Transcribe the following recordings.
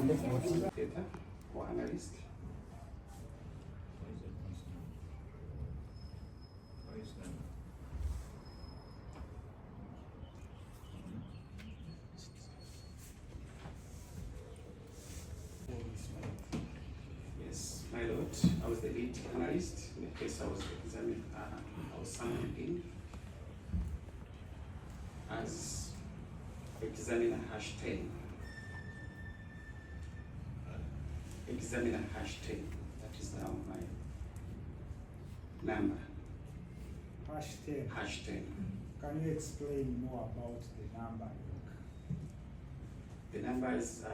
data or analyst. Yes, my lord, I was the lead analyst in the case I was examining. I was summoned in as examiner #10. Examiner #10. That is now my number. #10. #10. Can you explain more about the number? The number is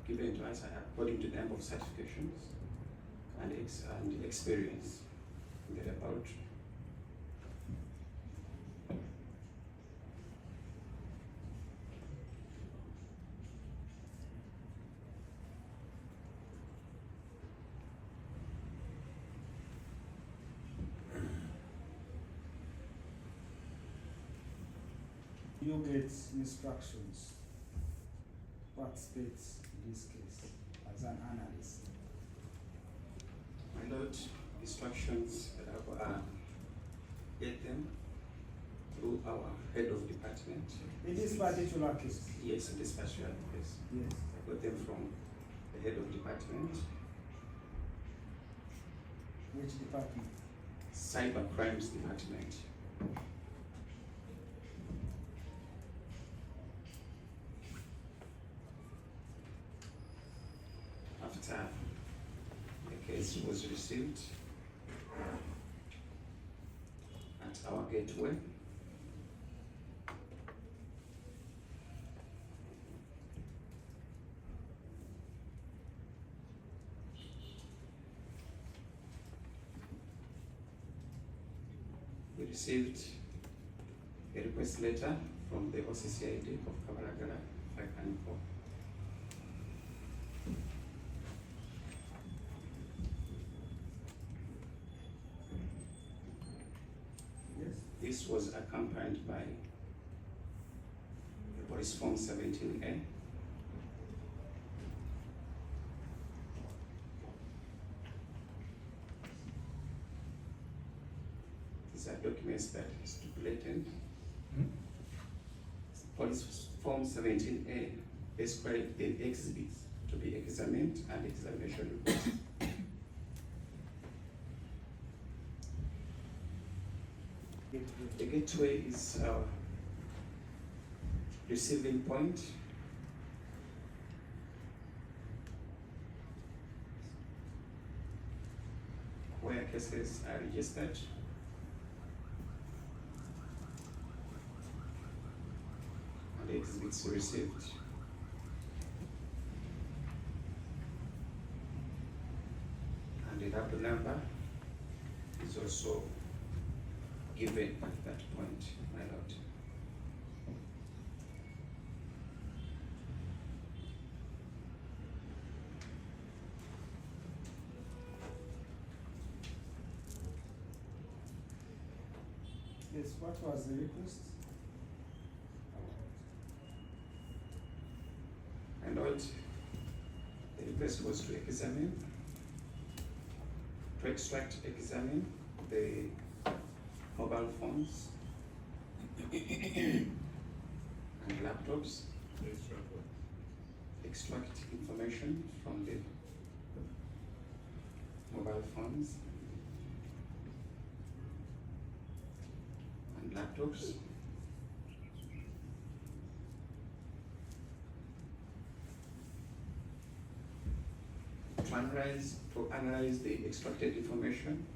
given to us according to the number of certifications and experience in the laboratory. You get instructions. What states in this case as an analyst? My lord, instructions that I get them through our head of department. In this particular case? Yes, in this particular case. Yes. I got them from the head of department. Which department? Cyber Crimes Department. After the case was received at our gateway, we received a request letter from the OCCID of Kabalagala, Fakaniko. This was accompanied by the police form 17A, these are documents that stipulated. Police form 17A described the exhibits to be examined and examination reports. The gateway is our receiving point. Where cases are registered. And the exhibits received. And the double number is also given at that point, my lord. Yes, what was the request? My lord, the request was to examine, to examine the mobile phones and laptops, extract information from the mobile phones and laptops, to analyze the extracted information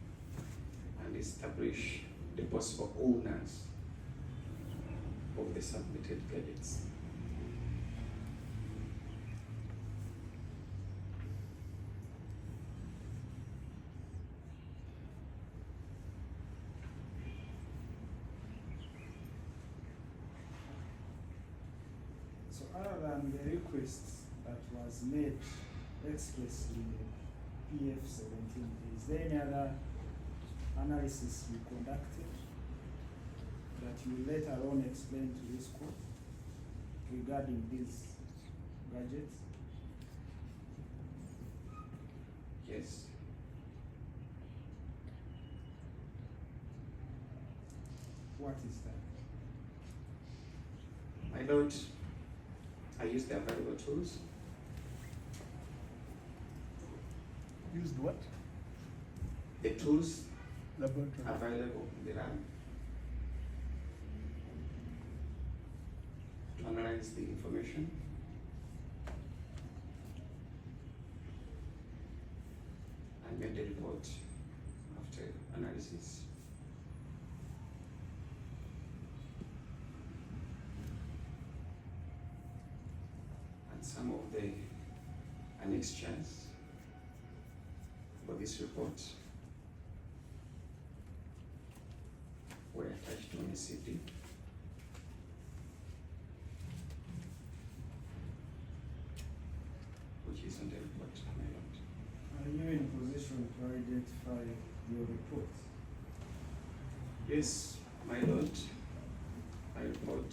and establish the possible owners of the submitted gadgets. So other than the request that was made expressly in PF17, is there any other analysis you conducted that you later on explain to this court regarding these gadgets? test. What is that? My lord, I use the available tools. Used what? The tools Laboratory. available in the lab to analyze the information. And make the report after analysis. And some of the annexures for this report were attached on a CD. Which is on the report, my lord. Are you in position to identify your report? Yes, my lord, I report.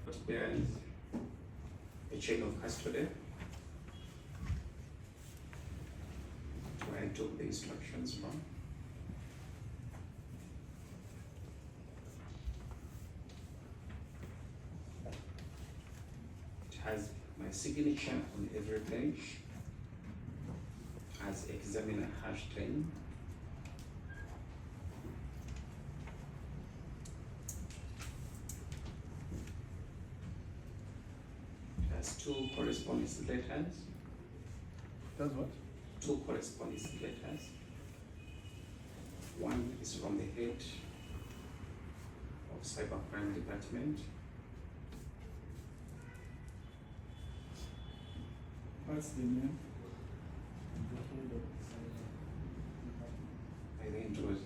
But bears a chain of custody where I took the instructions from. It has my signature on every page as examiner #10. It has 2 correspondence letters. Does what? 2 correspondence letters. One is from the head of Cybercrime Department. What's the name? The head of the cyber department. I think it was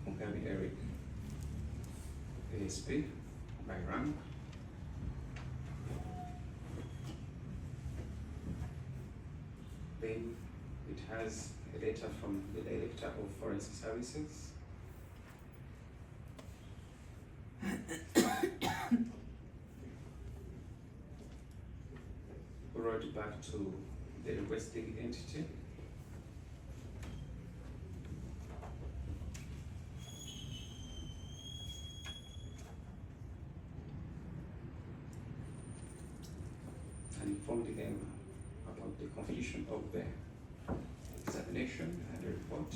Mukyala Eric, ASP, by rank. Then it has a letter from the Director of Forensic Services. Who wrote back to the requesting entity. And informed them about the completion of the examination and the report,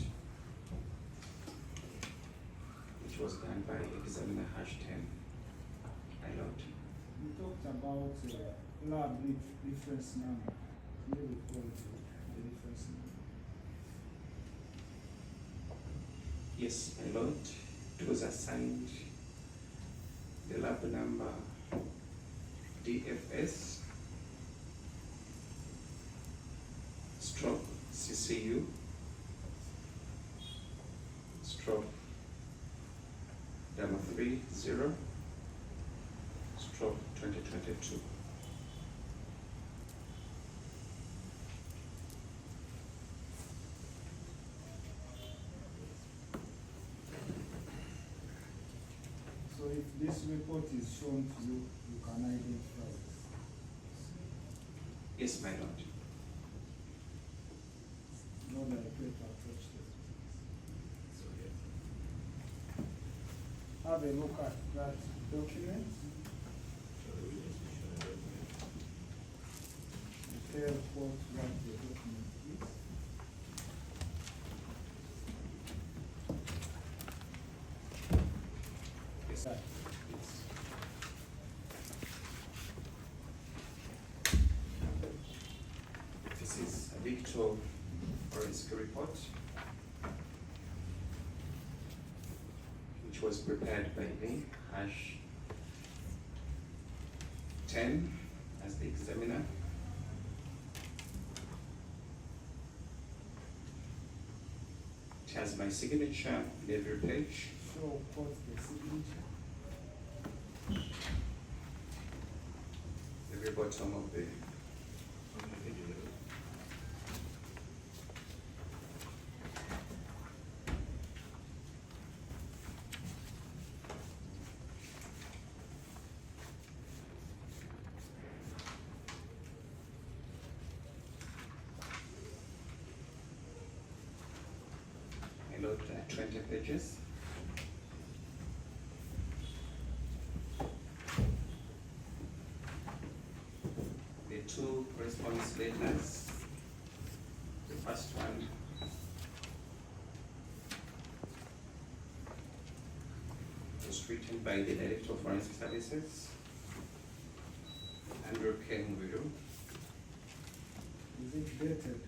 which was done by examiner #10. My lord. You talked about lab reference number. Can you recall the reference number? Yes, my lord. It was assigned the lab number DFS stroke CCU stroke 330 stroke 2022. So if this report is shown to you, you can identify it. Yes, my lord. Not like paper approach it. Have a look at that document. Tell what the document is. Yes, That. this is a digital forensic report which was prepared by me, #10, as the examiner. It has my signature on every page. Show what's the signature. Every bottom of the 20 pages. The two response letters. The first one was written by the Director of Forensic Services, Andrew Kenwiru, Is it dated?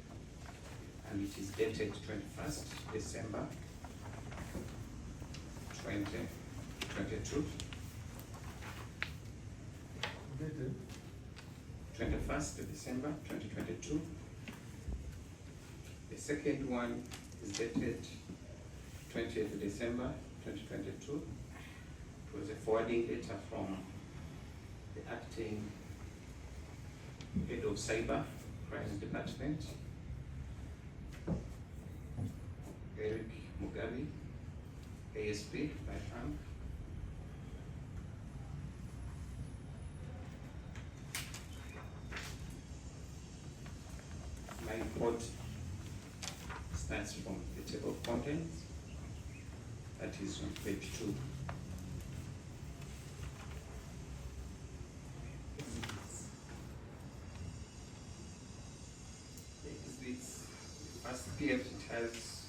and it is dated 21st December 2022. Dated? 21st December 2022. The second one is dated 20th December 2022. It was a forwarding letter from the acting head of cyber crime department, Eric Mugabe, ASP by rank. My report starts from the table of contents, that is on page 2. Exhibits. First PF, it has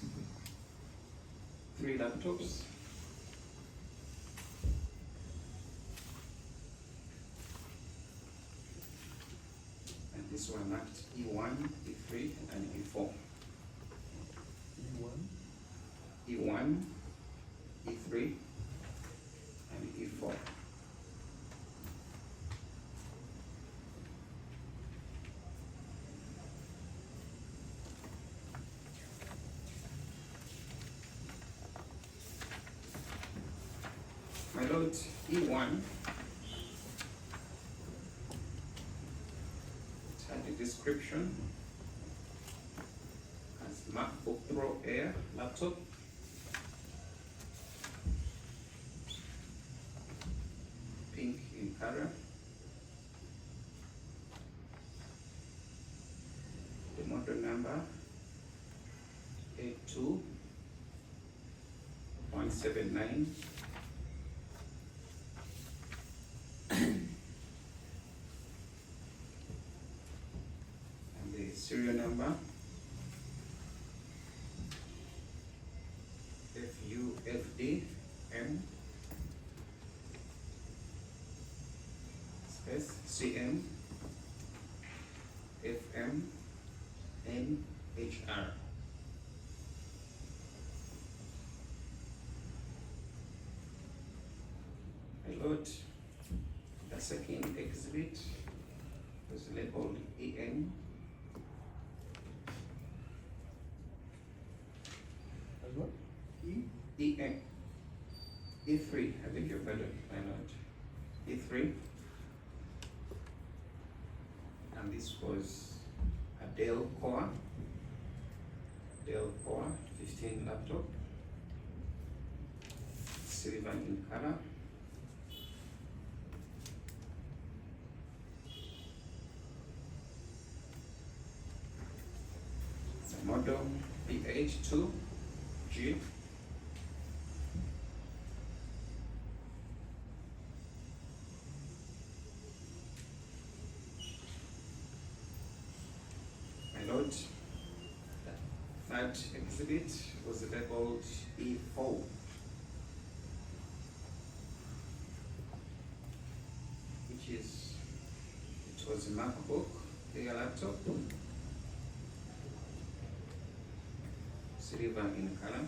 3 laptops. And this one marked E1, E3, and E4. E1? E1, E3, and E4. My lord, E1, it had a description as MacBook Pro Air laptop, pink in color. The model number A2179. And the serial number FUFDM space CM FM NHR. My lord, the second exhibit was labeled EN. As what? E? EN. E3, I think you've heard it, my lord. E3. And this was a Dell Core 15 laptop, silver in color. The model PH2G. My lord, the third exhibit was labeled E4. Which is, it was a MacBook Air laptop, silver in color.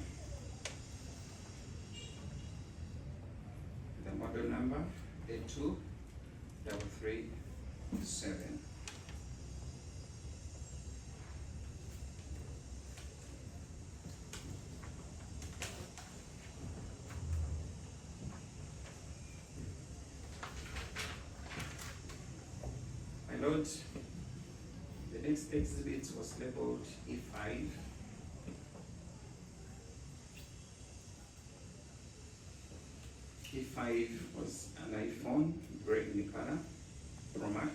The model number A2337. My lord, the next exhibit was labeled E5. E5 was an iPhone, gray in color, Pro Max.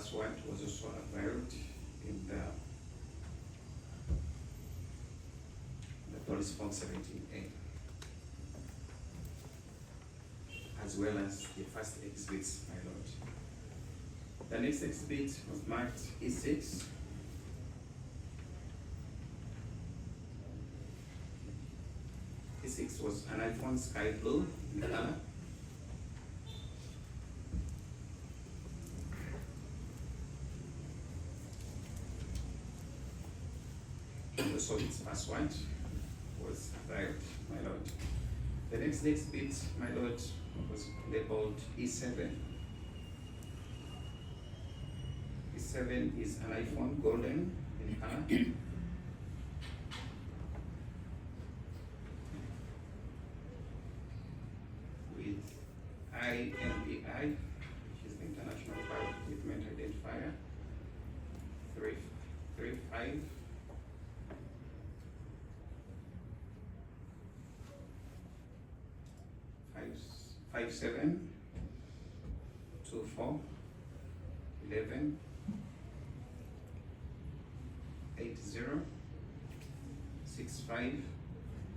password was also availed in the police form 17A, as well as the first exhibits, my lord. The next exhibit was marked E6. E6 was an iPhone sky blue in color. And also its password was availed, my lord. The next exhibit, my lord, was labeled E7. E7 is an iPhone golden in color. With IMEI, which is the International Fire Equipment Identifier, 335 57 24 11 80 65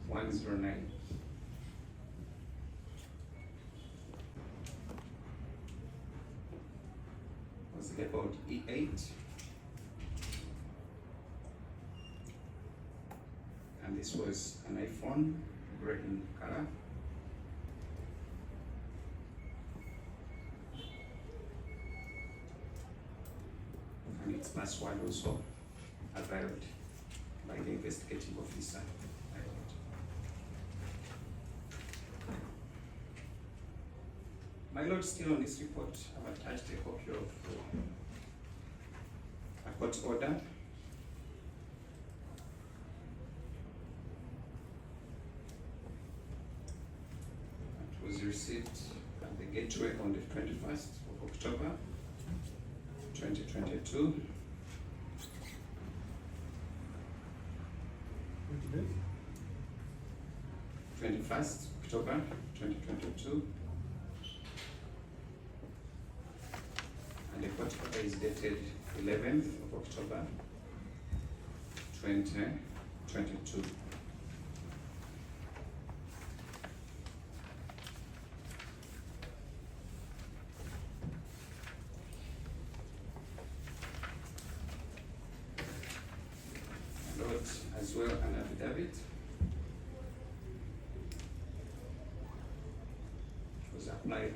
109. Was labeled E8, and this was an iPhone gray in color. And its password also availed by the investigating officer. My lord, still on this report, I've attached a copy of a court order that was received at the gateway on the 21st of October 2022. Which date? 21st October 2022. And the court order is dated 11th of October 2022. Lord, as well an affidavit was applied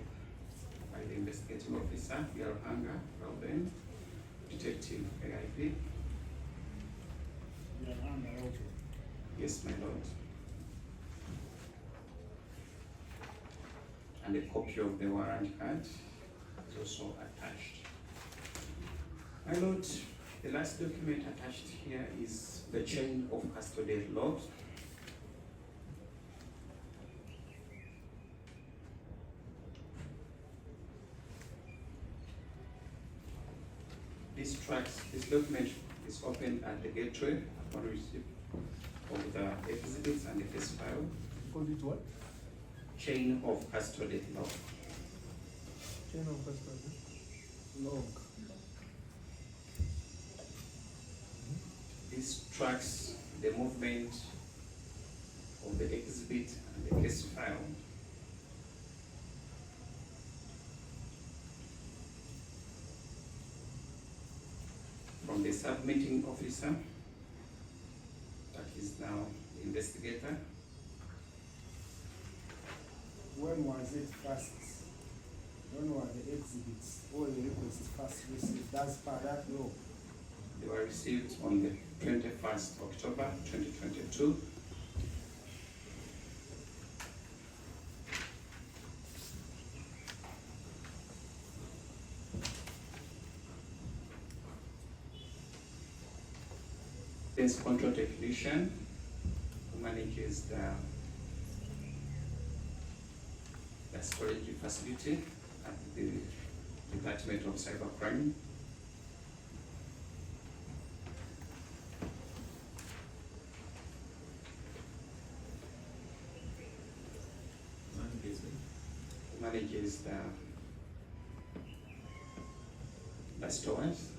by the investigating officer, Yarhanga Ralben, Detective AIP. Yes, my lord. And a copy of the warrant card is also attached. My lord, the last document attached here is the chain of custody log. This document is opened at the gateway upon receipt of the exhibits and the case file. Called it what? Chain of custody log. Chain of custody. Log. This tracks the movement of the exhibit and the case file from the submitting officer, that is now the investigator. When was it first? When were the exhibits or the requests first received? That's per that law. They were received on the 21st October 2022. This control technician who manages the storage facility at the Department of Cybercrime. Who manages the stores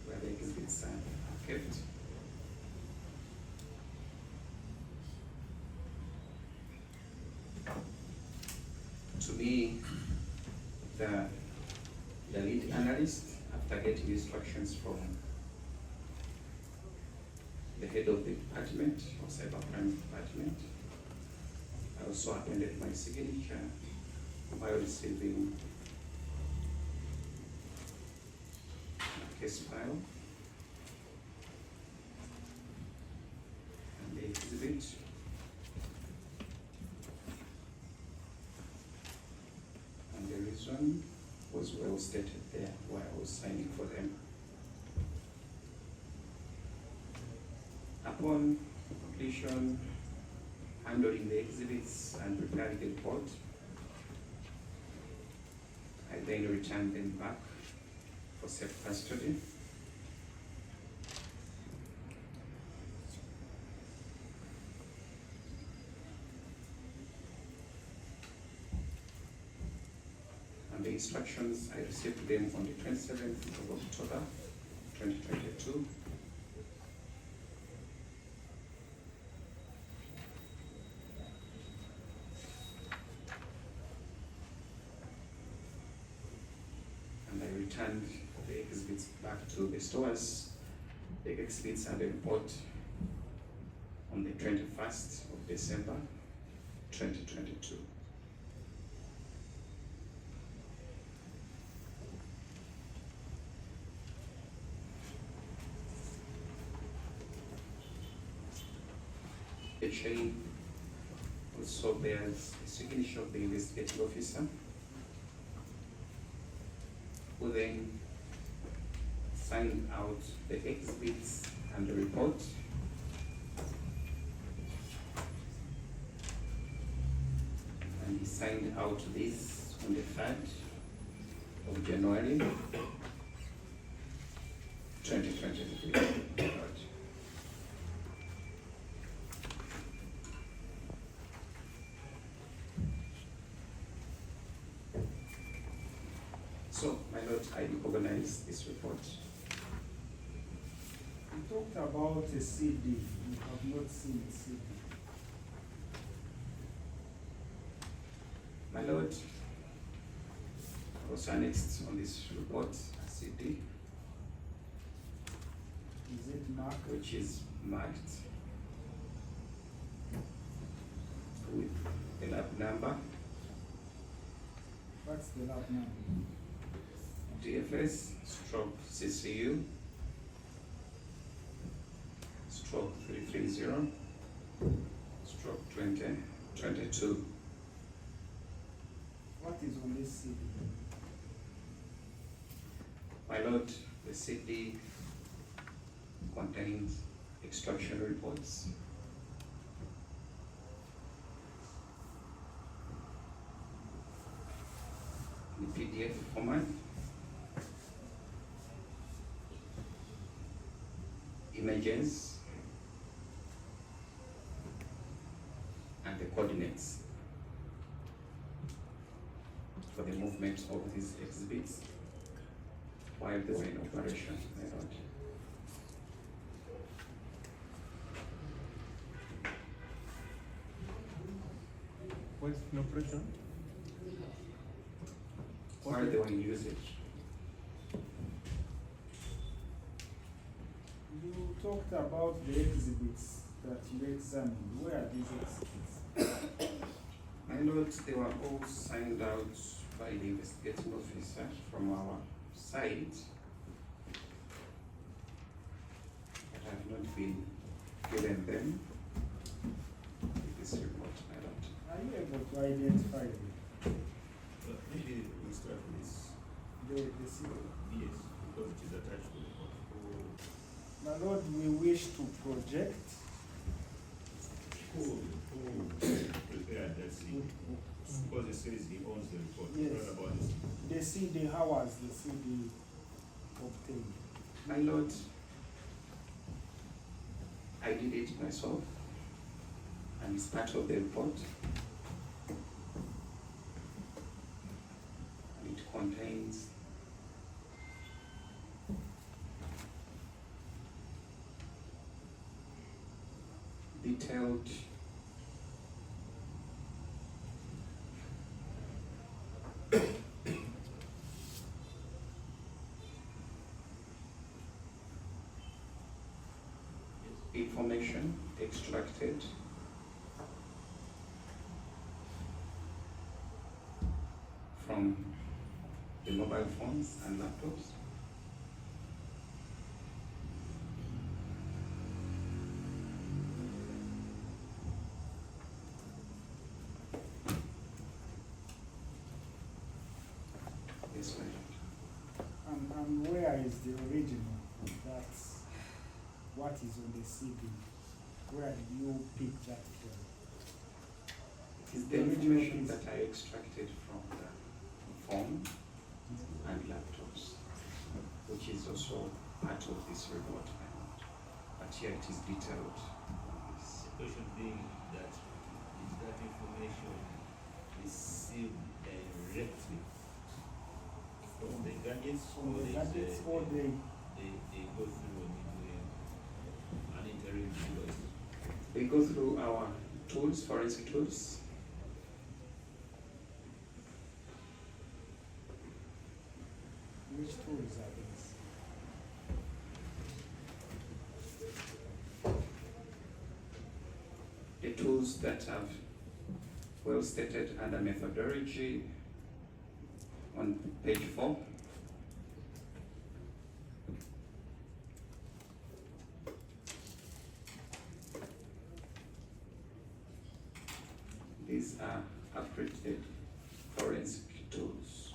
where the exhibits are kept. To me, the lead analyst, after getting instructions from the head of the department or cybercrime department, I also appended my signature while receiving a case file and the exhibit. And the reason was well stated there while I was signing for them. Upon completion, handling the exhibits and preparing the report, I then returned them back for safe custody. And the instructions, I received them on the 27th of October, 2022. Returned the exhibits back to the stores. The exhibits and the report on the 21st of December 2022. The chain also bears the signature of the investigating officer, who then signed out the exhibits and the report. And he signed out this on the 3rd of January 2023. So, my lord, I recognize this report. You talked about a CD. You have not seen a CD. My lord, was annexed on this report a CD, Is it marked? which is marked with the lab number, What's the lab number? DFS stroke CCU stroke 330 stroke 2022. What is on this CD? My lord, the CD contains extraction reports, in PDF format, images, and the coordinates for the movement of these exhibits while they were in operation, my lord. What's in operation? While they were in usage. You talked about the exhibits that you examined. Where are these exhibits? My lord, they were all signed out by the investigating officer from our side, but have not been given them with this report, my lord. Are you able to identify them? Maybe we start with this. The CD? Yes, because it is attached to the report. My lord, we wish to project. Who prepared that CD? Because it says he owns the report. Yes. What about this? The CD, how was the CD obtained? My lord, I did it myself, and it's part of the report. information extracted from the mobile phones and laptops. Yes, ma'am. And where is the original? That's what is on the CD. Where did you pick that from? It is the information that I extracted from the phone and laptops, which is also part of this report, but here it is detailed on this. The question being that is that information received directly from the gadgets, From or the gadgets, or they go through an interim device? They go through our tools, forensic tools. which tools are these? The tools that have well stated under methodology on page 4. These are accredited forensic tools.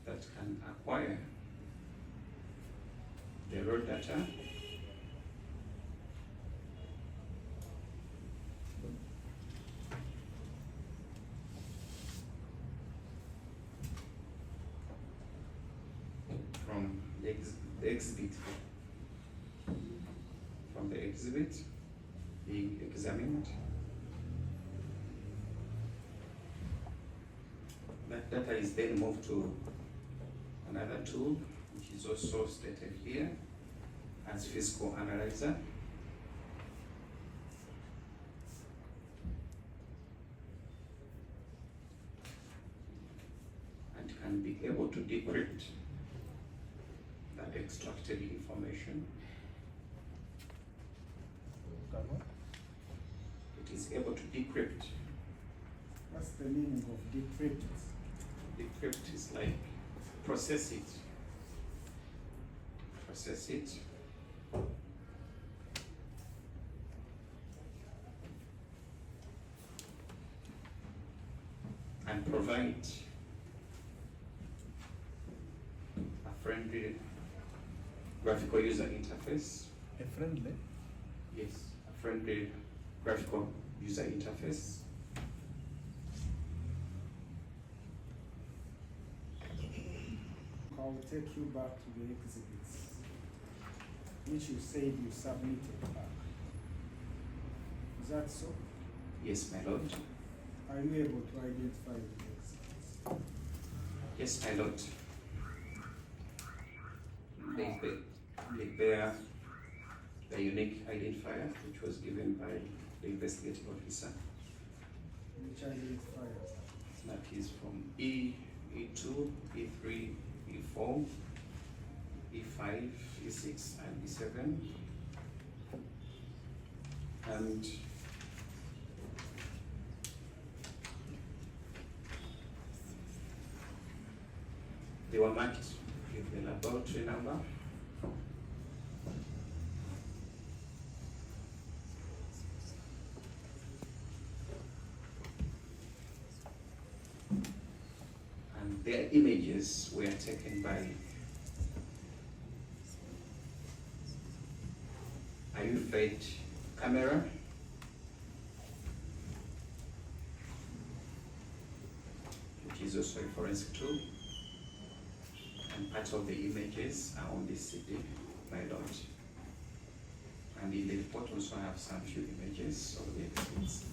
That can acquire the raw data from the exhibit, from the exhibit being examined. That data is then moved to another tool, which is also stated here as physical analyzer. And can be able to decrypt that extracted information. It is able to decrypt. What's the meaning of decrypt? Decrypt is like process it. Process it. And provide a friendly graphical user interface. A friendly? Yes, a friendly graphical user interface. I'll take you back to the exhibits, which you said you submitted back. Is that so? Yes, my lord. Are you able to identify the exhibits? Yes, my lord. They bear the unique identifier which was given by the investigating officer. Which identifiers? That is from E, E2, E3, E4, E5, E6, and E7. And they were marked with the laboratory number. And their images were taken by a UFED camera. Which is also a forensic tool. And part of the images are on this CD, my lord. And in the report also I have some few images of the exhibits,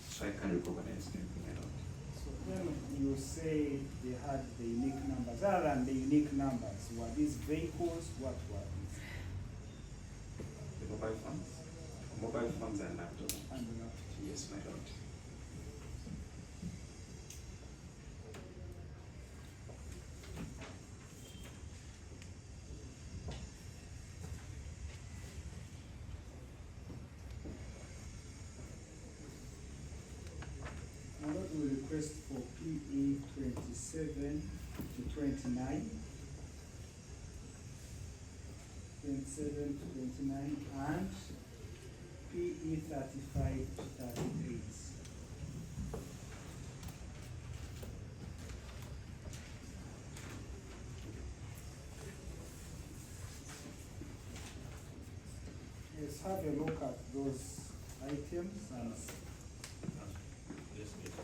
so I can recognize them, my lord. So when you say they had the unique numbers, other than the unique numbers, were these vehicles? What were these? The mobile phones and laptops. And the laptops. Yes, my lord. request for PE 27 to 29. 27 to 29 and PE 35 to 38. Let's have a look at those items and Yes, yes.